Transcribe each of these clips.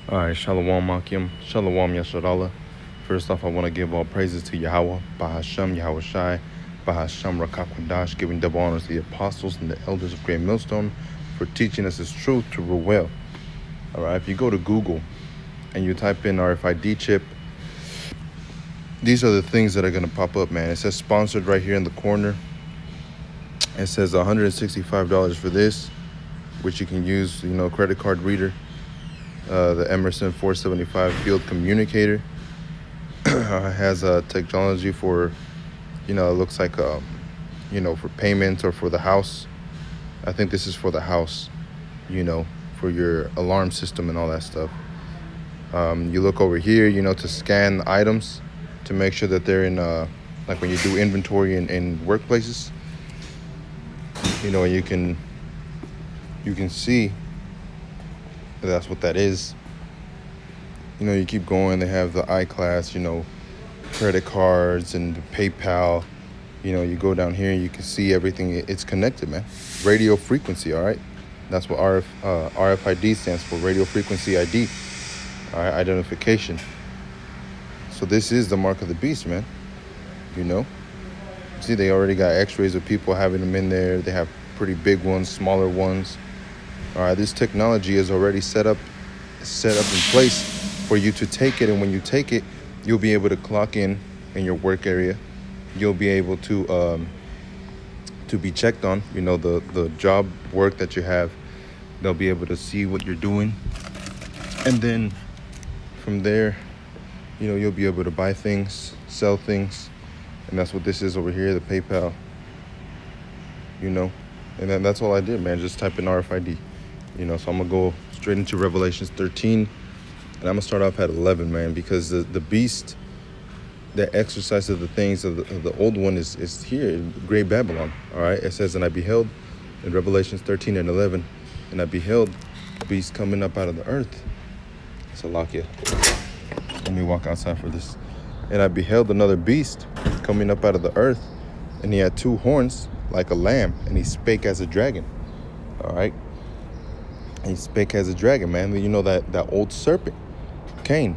Alright, Shalom Akim, Shalom Yasharallah. First off, I want to give all praises to Yahweh, Bahasham, Yahweh Shai, Bahasham Rakakwadash, giving double honors to the apostles and the elders of Great Millstone for teaching us His truth to rule well. Alright, if you go to Google and you type in Rfid Chip, these are the things that are going to pop up, man. It says sponsored right here in the corner. It says $165 for this, which you can use, credit card reader. The Emerson 475 field communicator has a technology for, it looks like, for payments or for the house. I think this is for the house, for your alarm system and all that stuff. You look over here, to scan items to make sure that they're in, like when you do inventory in workplaces, you can see that's what that is. You keep going. They have the iClass, credit cards and PayPal. You go down here, you can see everything. It's connected, man. Radio frequency, all right? That's what RFID stands for, radio frequency ID, all right, identification. So this is the mark of the beast, man. See, they already got x-rays of people having them in there. They have pretty big ones, smaller ones. All right, this technology is already set up in place for you to take it, and when you take it, you'll be able to clock in your work area. You'll be able to be checked on. The job work that you have. They'll be able to see what you're doing, and then from there, you'll be able to buy things, sell things, and that's what this is over here, the PayPal. And then that's all I did, man. Just type in RFID. So I'm going to go straight into Revelations 13. And I'm going to start off at 11, man, because the beast that exercises the things of the old one is here in Great Babylon. All right. It says, and I beheld in Revelations 13 and 11, and I beheld the beast coming up out of the earth. Salakia. Let me walk outside for this. And I beheld another beast coming up out of the earth, and he had two horns like a lamb, and he spake as a dragon. All right. He spake as a dragon, man. That old serpent, Cain.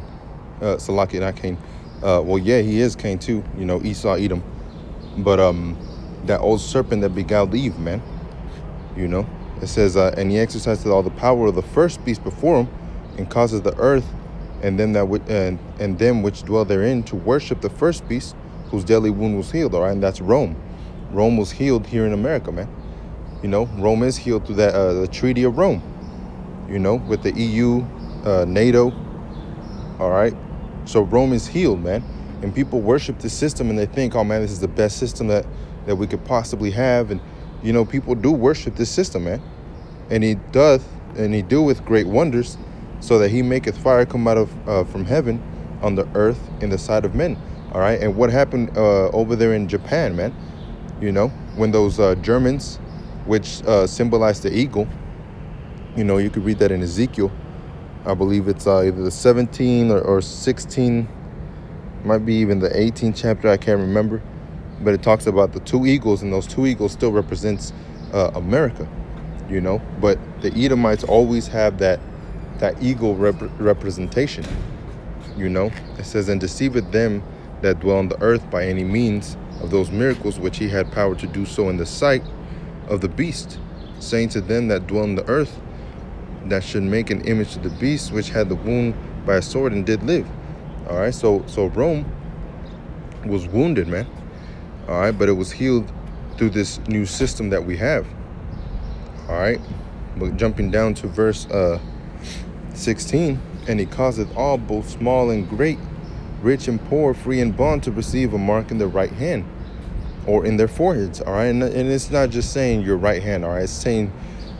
Salaki, not Cain. Well, yeah, he is Cain too. Esau, Edom. But that old serpent that beguiled Eve, man. It says, and he exercises all the power of the first beast before him, and causes the earth and them and them which dwell therein to worship the first beast, whose deadly wound was healed. All right, and that's Rome. Rome was healed here in America, man. Rome is healed through that the Treaty of Rome. With the EU, NATO. All right. So Rome is healed, man. And people worship this system and they think, oh, man, this is the best system that we could possibly have. And, people do worship this system, man. And he do with great wonders, so that he maketh fire come out of from heaven on the earth in the sight of men. All right. And what happened over there in Japan, man? When those Germans, which symbolize the eagle, you could read that in Ezekiel. I believe it's either the 17 or 16, might be even the 18th chapter. I can't remember. But it talks about the two eagles, and those two eagles still represents America, But the Edomites always have that eagle representation, It says, and deceiveth them that dwell on the earth by any means of those miracles which he had power to do so in the sight of the beast, saying to them that dwell on the earth, that should make an image to the beast which had the wound by a sword and did live. All right, so Rome was wounded, man. All right, but it was healed through this new system that we have. All right, but jumping down to verse 16, and he causeth all, both small and great, rich and poor, free and bond, to receive a mark in their right hand or in their foreheads. All right, and it's not just saying your right hand. All right, it's saying,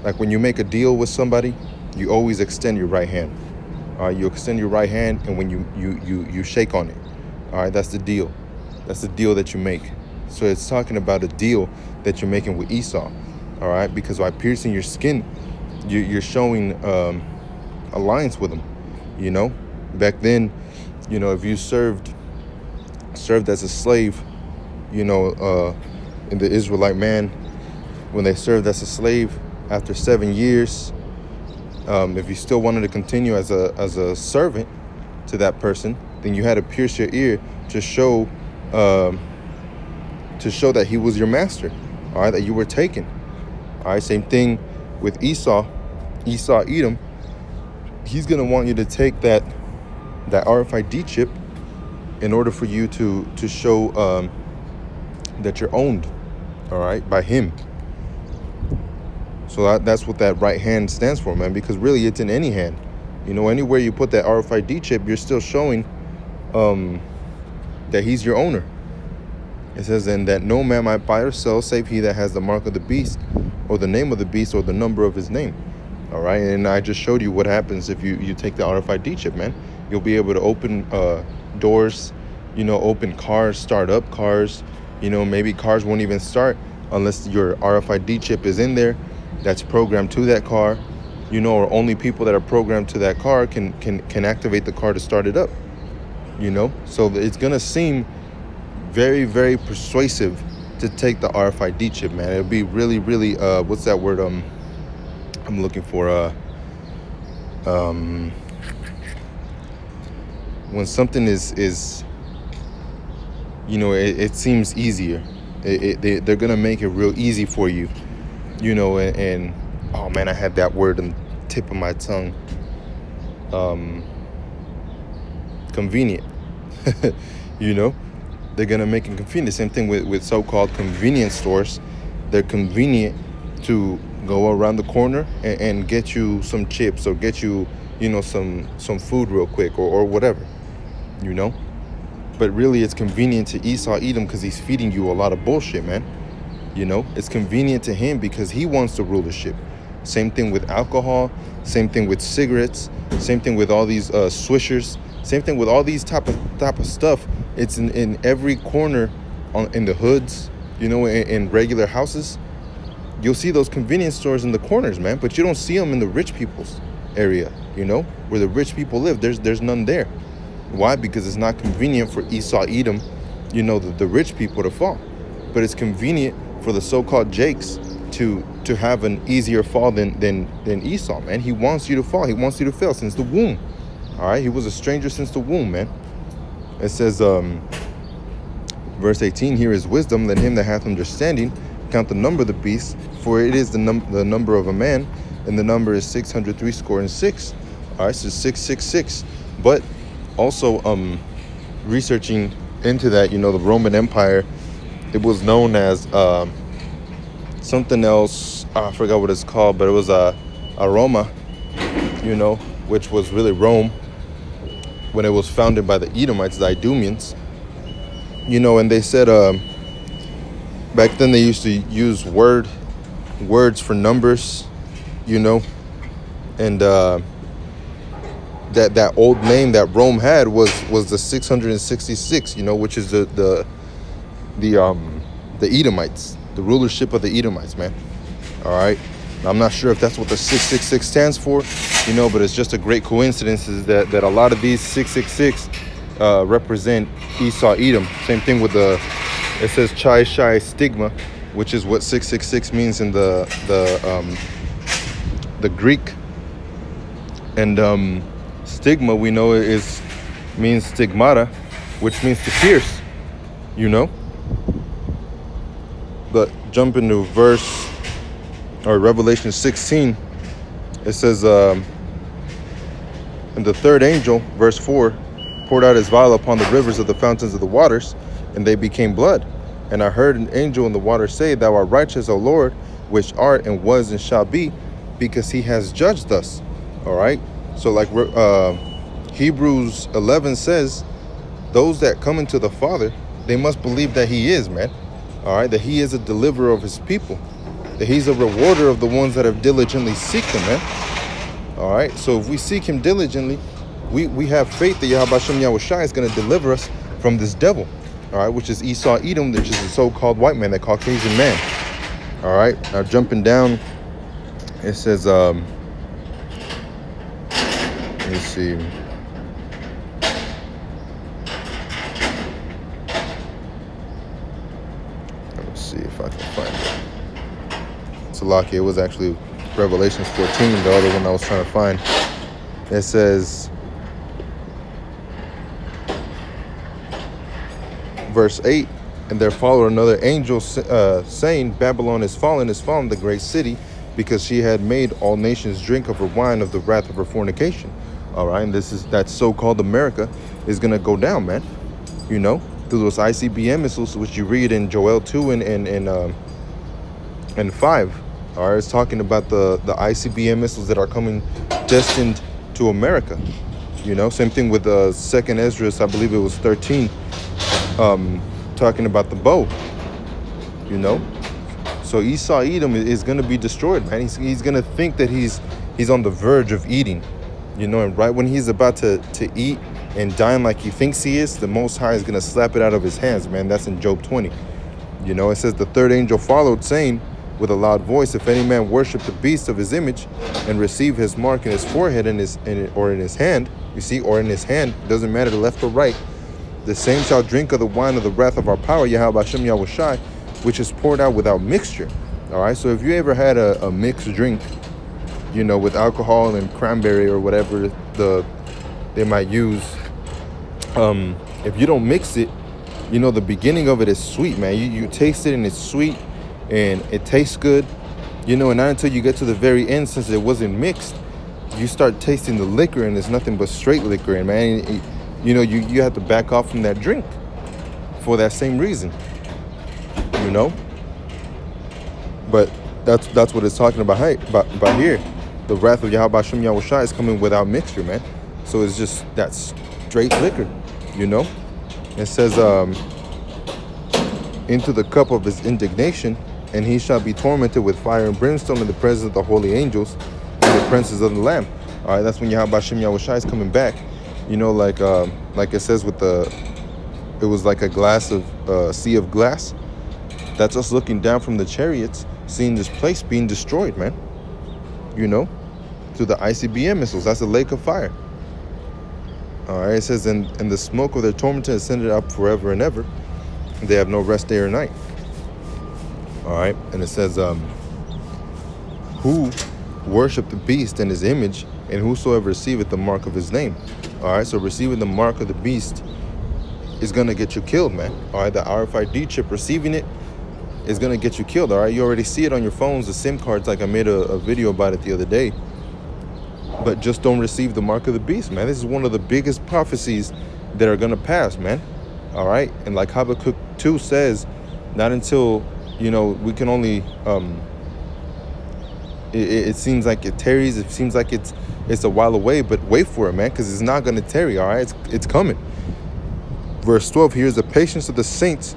like, when you make a deal with somebody, you always extend your right hand. All right, you extend your right hand, and when you shake on it, all right, that's the deal. That's the deal that you make. So it's talking about a deal that you're making with Esau. All right, because by piercing your skin, you're showing alliance with him. Back then, if you served as a slave, in the Israelite man, when they served as a slave, after 7 years, If you still wanted to continue as a servant to that person, then you had to pierce your ear to show that he was your master. All right, that you were taken. All right, same thing with Esau, Edom. He's gonna want you to take that RFID chip in order for you to show that you're owned. All right, by him. So that's what that right hand stands for, man. Because really, it's in any hand. You know, anywhere you put that RFID chip, you're still showing that he's your owner. It says, and that no man might buy or sell save he that has the mark of the beast, or the name of the beast, or the number of his name. All right, and I just showed you what happens if you take the RFID chip, man. You'll be able to open doors, you know, open cars, start up cars. You know, maybe cars won't even start unless your RFID chip is in there, that's programmed to that car. You know, or only people that are programmed to that car can activate the car to start it up. You know, so it's gonna seem very, very persuasive to take the RFID chip, man. It'll be really, really what's that word I'm looking for? When something is you know, it seems easier. They're gonna make it real easy for you, you know. And oh man, I had that word on the tip of my tongue. Convenient. You know, they're gonna make it convenient. Same thing with so-called convenience stores. They're convenient to go around the corner and get you some chips, or get you, you know, some food real quick, or whatever, you know. But really, it's convenient to Esau Edom because he's feeding you a lot of bullshit, man. You know, it's convenient to him because he wants the rulership. Same thing with alcohol. Same thing with cigarettes. Same thing with all these swishers. Same thing with all these type of stuff. It's in every corner, in the hoods, you know, in regular houses. You'll see those convenience stores in the corners, man. But you don't see them in the rich people's area, you know, where the rich people live. There's none there. Why? Because it's not convenient for Esau Edom, you know, the rich people to fall. But it's convenient for the so-called Jakes to have an easier fall than Esau, man. He wants you to fall. He wants you to fail since the womb. All right? He was a stranger since the womb, man. It says, verse 18, here is wisdom. Let him that hath understanding count the number of the beast, for it is the number of a man, and the number is 666. All right, so 666. But also, researching into that, you know, the Roman Empire, it was known as something else. I forgot what it's called, but it was Roma, you know, which was really Rome when it was founded by the Edomites, the Idumeans, you know. And they said back then they used to use words for numbers, you know, and that old name that Rome had was the 666, you know, which is the Edomites, the rulership of the Edomites, man. All right, I'm not sure if that's what the 666 stands for, you know, but it's just a great coincidence is that a lot of these 666 represent Esau Edom. Same thing with it says Chai Shai Stigma, which is what 666 means in the Greek. And stigma, we know, means stigmata, which means to pierce, you know. But jump into Revelation 16. It says, and the third angel, verse 4, poured out his vial upon the rivers of the fountains of the waters, and they became blood. And I heard an angel in the water say, Thou art righteous, O Lord, which art and was and shall be, because he has judged us. All right. So like Hebrews 11 says, those that come into the Father, they must believe that he is, man. All right, that he is a deliverer of his people, that he's a rewarder of the ones that have diligently seek him, man. All right, so if we seek him diligently, we have faith that Yahweh Shem Yahushai is going to deliver us from this devil, all right, which is Esau Edom, which is the so-called white man, that Caucasian man. All right, now jumping down, it says, let me see. Let's see if I can find it. Salaki, it was actually Revelations 14, the other one I was trying to find. It says, verse 8, and there followed another angel saying, Babylon is fallen, the great city, because she had made all nations drink of her wine of the wrath of her fornication. All right, and that so-called America is going to go down, man. You know, through those ICBM missiles, which you read in Joel 2 and 5. All right, it's talking about the ICBM missiles that are coming destined to America. You know, same thing with Second Ezra, I believe it was 13, talking about the bow. You know, so Esau Edom is going to be destroyed, man. He's going to think that he's on the verge of eating. You know, and right when he's about to eat and dine like he thinks he is, the Most High is going to slap it out of his hands, man. That's in Job 20. You know, it says the third angel followed, saying with a loud voice, if any man worship the beast of his image and receive his mark in his forehead or in his hand, you see, or in his hand, doesn't matter left or right, the same shall drink of the wine of the wrath of our power, Yahweh Hashem Yahweh Shai, which is poured out without mixture. All right, so if you ever had a mixed drink, you know, with alcohol and cranberry or whatever they might use, if you don't mix it, you know, the beginning of it is sweet, man. You taste it and it's sweet and it tastes good, you know, and not until you get to the very end, since it wasn't mixed, you start tasting the liquor and it's nothing but straight liquor. And man, you know, you have to back off from that drink for that same reason, you know. But that's what it's talking about here. The wrath of Yahweh Hashem Yahweh Shai is coming without mixture, man. So it's just that straight liquor, you know. It says, into the cup of his indignation, and he shall be tormented with fire and brimstone in the presence of the holy angels and the princes of the Lamb. All right, that's when Yahweh Hashem Yahweh Shai is coming back. You know, like it says with it was like a glass of sea of glass. That's us looking down from the chariots, seeing this place being destroyed, man. You know, through the ICBM missiles. That's a lake of fire. All right, it says, and the smoke of their torment is ascended up forever and ever. They have no rest day or night. All right, and it says, who worship the beast and his image, and whosoever receiveth the mark of his name. All right, so receiving the mark of the beast is going to get you killed, man. All right, the Rfid chip, receiving it is going to get you killed. All right, you already see it on your phones, the SIM cards, like I made a video about it the other day. But just don't receive the mark of the beast, man. This is one of the biggest prophecies that are going to pass, man. All right, and like Habakkuk 2 says, not until, you know, we can only it seems like it tarries, it seems like it's a while away, but wait for it, man, because it's not going to tarry. All right, it's coming. Verse 12, here is the patience of the saints.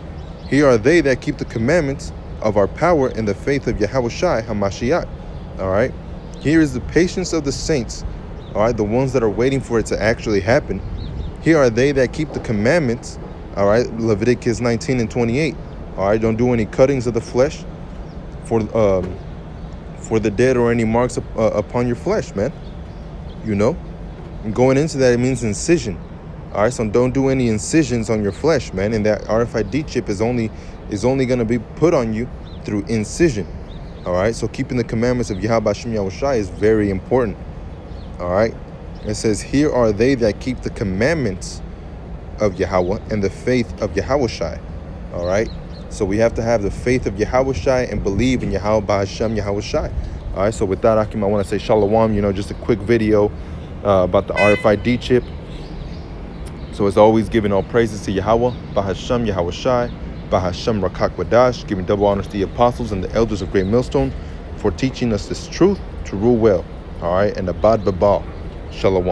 Here are they that keep the commandments of our power and the faith of Yahweh Shai HaMashiach. All right, here is the patience of the saints. All right, the ones that are waiting for it to actually happen. Here are they that keep the commandments. All right, Leviticus 19 and 28. All right, don't do any cuttings of the flesh for the dead or any marks upon your flesh, man. You know, and going into that, it means incision. All right, so don't do any incisions on your flesh, man. And that Rfid chip is only going to be put on you through incision. All right, so keeping the commandments of Yahweh Hashem Yahweh Shai is very important. All right, it says, here are they that keep the commandments of Yahweh and the faith of Yahweh Shai. All right, so we have to have the faith of Yahweh Shai and believe in Yahweh Hashem Yahweh Shai. All right, so with that, Akim, I want to say shalom. You know, just a quick video about the Rfid chip. So as always, giving all praises to Yahweh, Bahashem, Yahweh Shai, Bahashem Rakak Wadash, giving double honors to the apostles and the elders of Great Millstone for teaching us this truth to rule well. All right, and abad babal. Shalom.